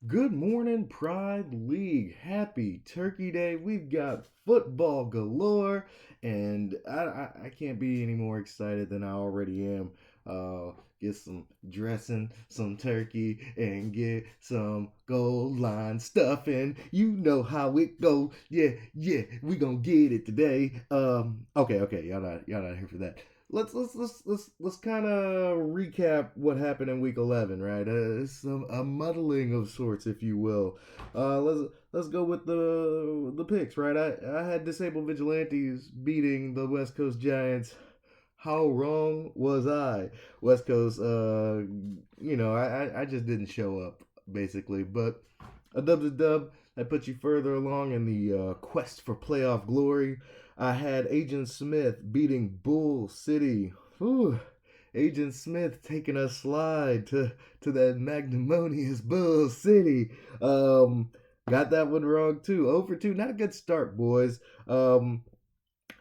Good morning, Pride League. Happy Turkey Day. We've got football galore, and I can't be any more excited than I already am. Get some dressing, some turkey, and get some gold line stuffing. You know how it go. Yeah, yeah, we gonna get it today. Okay, y'all not here for that. Let's kind of recap what happened in week 11, right? It's a muddling of sorts, if you will. Let's go with the picks, right? I had disabled vigilantes beating the West Coast Giants. How wrong was I? West Coast, I just didn't show up basically, but a dub's a dub. That puts you further along in the quest for playoff glory. I had Agent Smith beating Bull City. Whew. Agent Smith taking a slide to that magnanimous Bull City. Um, got that one wrong too. 0 for 2. Not a good start, boys. I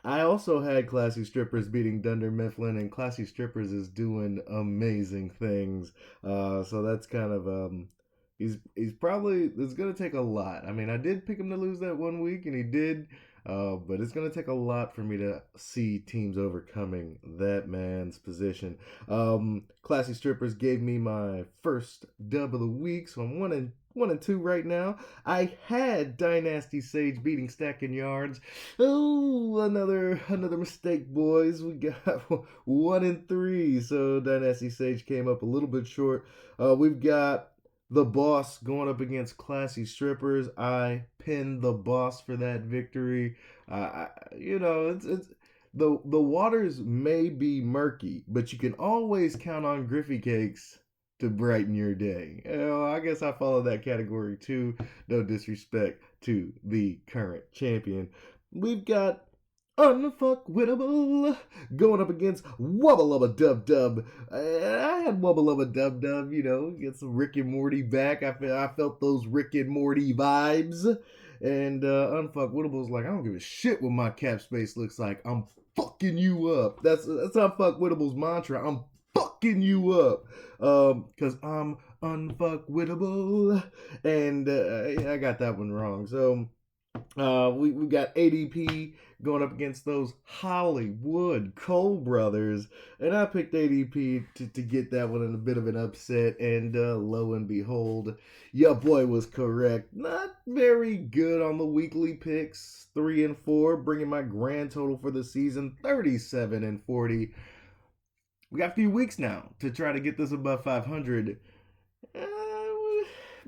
also had Classy Strippers beating Dunder Mifflin, and Classy Strippers is doing amazing things. So that's kind of he's probably it's gonna take a lot. I mean, I did pick him to lose that one week, and he did. But it's gonna take a lot for me to see teams overcoming that man's position. Classy Strippers gave me my first dub of the week, so I'm 1-2 right now. I had Dynasty Sage beating Stacking Yards. Oh, another mistake, boys. We got 1-3, so Dynasty Sage came up a little bit short. We've got the boss going up against Classy Strippers. I pinned the boss for that victory. It's the waters may be murky, but you can always count on Griffy Cakes to brighten your day. I guess I follow that category too. No disrespect to the current champion. We've got Unfuckwittable going up against Wubba Lubba Dub Dub. I had Wubba Lubba Dub Dub, get some Rick and Morty back. I felt those Rick and Morty vibes. And Unfuckwittable's like, I don't give a shit what my cap space looks like. I'm fucking you up. That's Unfuckwittable's mantra. I'm fucking you up. Because I'm unfuckwittable. And I got that one wrong. So we got ADP going up against those Hollywood Cole brothers, and I picked ADP to get that one in a bit of an upset. And lo and behold, your boy was correct. Not very good on the weekly picks, 3-4, bringing my grand total for the season 37-40. We got a few weeks now to try to get this above 500. Uh,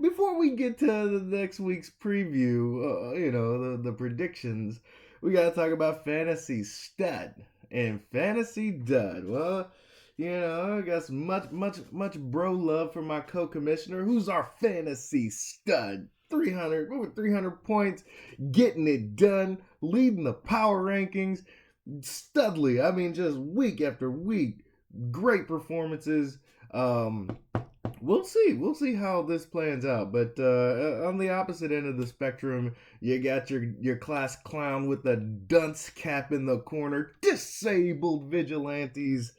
Before we get to the next week's preview, the predictions, we got to talk about Fantasy Stud and Fantasy Dud. Well, I got some much bro love for my co-commissioner, who's our Fantasy Stud. 300 points, getting it done, leading the power rankings. Studley, I mean, just week after week, great performances. We'll see how this plans out. But on the opposite end of the spectrum, you got your class clown with the dunce cap in the corner, disabled vigilantes.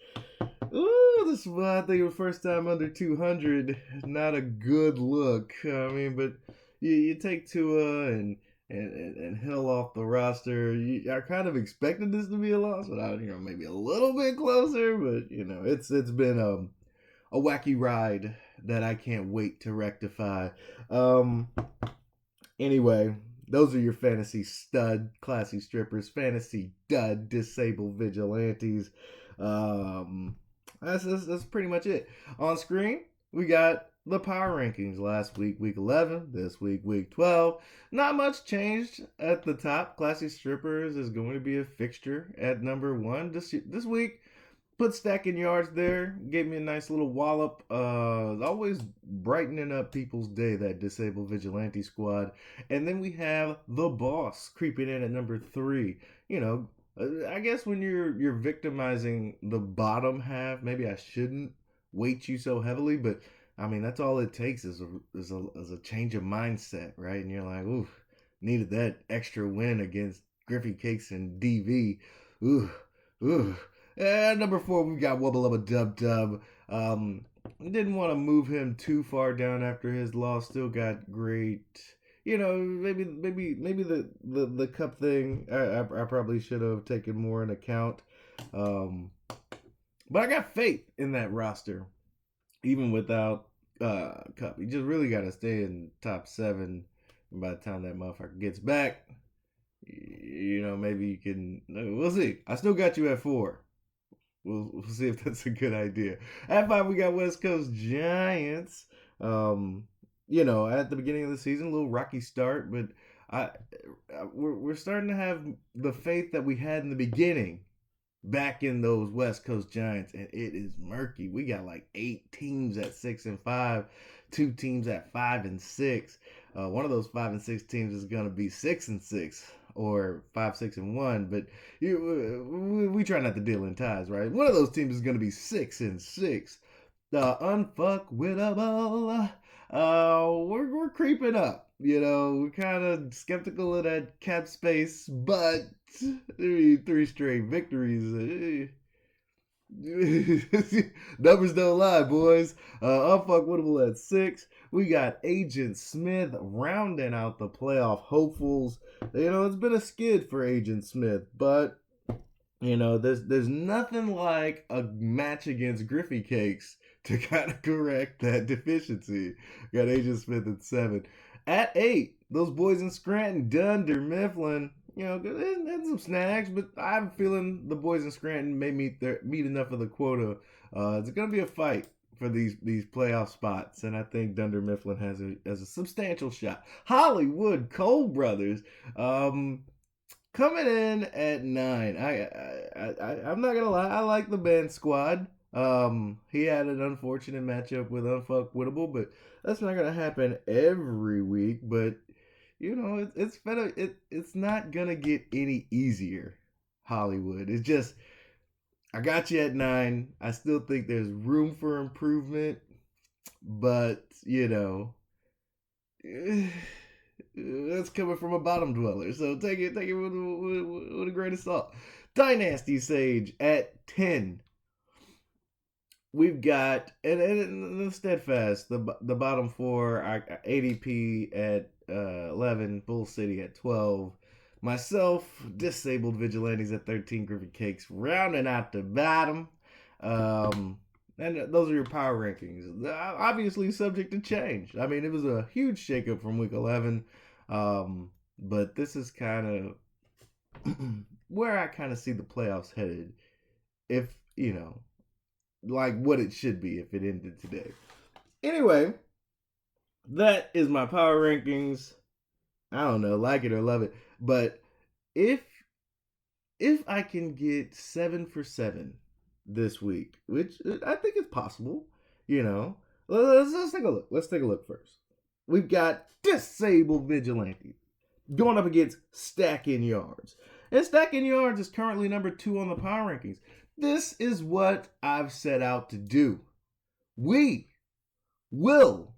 Ooh, this is I think the first time under 200. Not a good look. I mean, but you take Tua and Hill off the roster. I kind of expected this to be a loss, but maybe a little bit closer. But it's been a wacky ride that I can't wait to rectify. Anyway, those are your Fantasy Stud Classy Strippers, Fantasy Dud Disabled Vigilantes. That's pretty much it. On screen, we got the power rankings last week, week 11, this week, week 12. Not much changed at the top. Classy Strippers is going to be a fixture at number 1 this week. Put Stacking Yards there, gave me a nice little wallop. Always brightening up people's day, that Disabled Vigilante squad. And then we have the boss creeping in at number 3. I guess when you're victimizing the bottom half, maybe I shouldn't weight you so heavily, but I mean that's all it takes is a change of mindset, right? And you're like, ooh, needed that extra win against Griffey Cakes and DV. Ooh. Number 4, we've got Wubba Lubba Dub Dub. didn't want to move him too far down after his loss. Still got great. Maybe the cup thing I probably should have taken more in account. Um, but I got faith in that roster, even without cup. You just really got to stay in top seven. And by the time that motherfucker gets back, maybe you can. We'll see. I still got you at 4. We'll see if that's a good idea. At 5, we got West Coast Giants. At the beginning of the season, a little rocky start, but I we're starting to have the faith that we had in the beginning back in those West Coast Giants, and it is murky. We got like 8 teams at 6-5, 2 teams at 5-6. One of those 5-6 teams is gonna be 6-6 or 5-6-1, but we try not to deal in ties, right? One of those teams is gonna be 6-6. The unfuckwittable. We're creeping up. We're kind of skeptical of that cap space, but 3 straight victories. Numbers don't lie, boys. Unfuckwittable at 6. We got Agent Smith rounding out the playoff hopefuls. It's been a skid for Agent Smith, but there's nothing like a match against Griffey Cakes to kind of correct that deficiency. Got Agent Smith at 7. At 8, those boys in Scranton, Dunder Mifflin. Had some snags, but I have a feeling the boys in Scranton may meet enough of the quota. It's going to be a fight for these playoff spots, and I think Dunder Mifflin has a substantial shot. Hollywood Cole Brothers, coming in at 9. I'm not gonna lie, I like the band Squad. He had an unfortunate matchup with Unfuckwittable, but that's not gonna happen every week. But it's not gonna get any easier. Hollywood. It's just I got you at 9. I still think there's room for improvement, but that's coming from a bottom dweller, so take it with a grain of salt. Dynasty Sage at 10. We've got and the Steadfast, the bottom 4, ADP at 11, Bull City at 12. Myself, Disabled Vigilantes at 13, Griffin Cakes rounding out the bottom. And those are your power rankings. Obviously subject to change. I mean, it was a huge shakeup from week 11. But this is kind of where I kind of see the playoffs headed. If, like what it should be if it ended today. Anyway, that is my power rankings. I don't know, like it or love it. But if I can get 7 for 7 this week, which I think is possible, let's take a look. Let's take a look first. We've got Disabled Vigilante going up against Stacking Yards. And Stacking Yards is currently number 2 on the power rankings. This is what I've set out to do. We will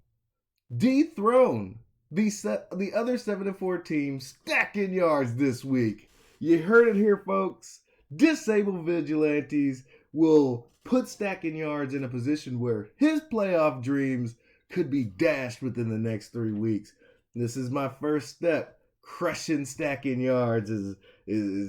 dethrone the other 7-4 teams Stacking Yards this week. You heard it here, folks. Disabled Vigilantes will put Stacking Yards in a position where his playoff dreams could be dashed within the next 3 weeks. This is my first step. Crushing Stacking Yards is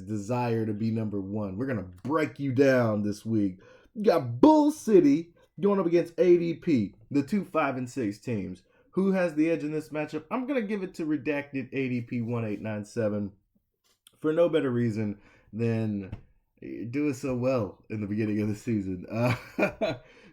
desire to be number 1. We're going to break you down this week. You got Bull City going up against ADP, the 2 5-6 teams. Who has the edge in this matchup? I'm going to give it to redacted ADP 1897 for no better reason than doing so well in the beginning of the season.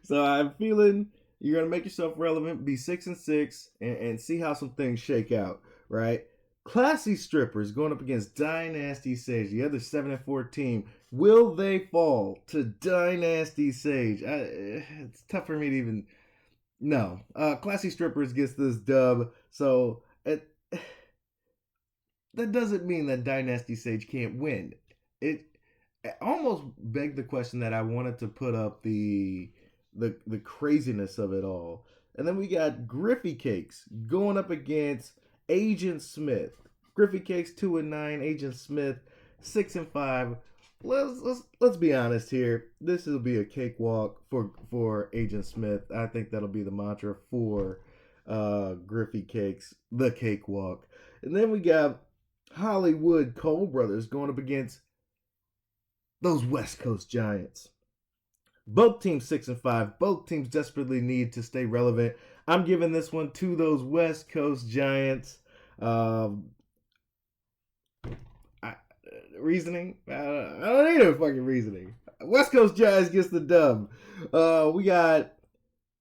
So I'm feeling you're going to make yourself relevant, be 6-6, and see how some things shake out, right? Classy Strippers going up against Dynasty Sage, the other 7-4 team. Will they fall to Dynasty Sage? It's tough for me to even... No. Classy Strippers gets this dub, so that doesn't mean that Dynasty Sage can't win. It almost begged the question that I wanted to put up the craziness of it all. And then we got Griffey Cakes going up against Agent Smith. Griffey Cakes 2-9, Agent Smith 6-5. let's be honest here. This will be a cakewalk for Agent Smith. I think that'll be the mantra for Griffey Cakes, the cakewalk. And then we got Hollywood Cole brothers going up against those West Coast Giants. Both teams 6-5. Both teams desperately need to stay relevant. I'm giving this one to those West Coast Giants. Um, Reasoning? I don't need no fucking reasoning. West Coast Giants gets the dub. We got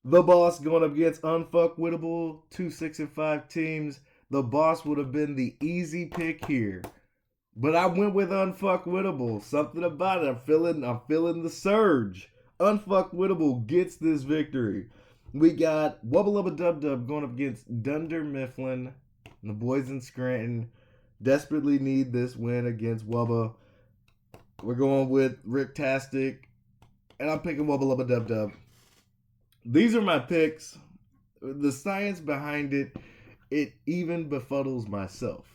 the Boss going up against Unfuckwittable. 2 6-5 teams. The Boss would have been the easy pick here. But I went with Unfuckwittable. Something about it. I'm feeling the surge. Unfuckwittable gets this victory. We got Wubba Lubba Dub Dub going up against Dunder Mifflin. And the boys in Scranton desperately need this win against Wubba. We're going with Ricktastic. And I'm picking Wubba Lubba Dub Dub. These are my picks. The science behind it, it even befuddles myself.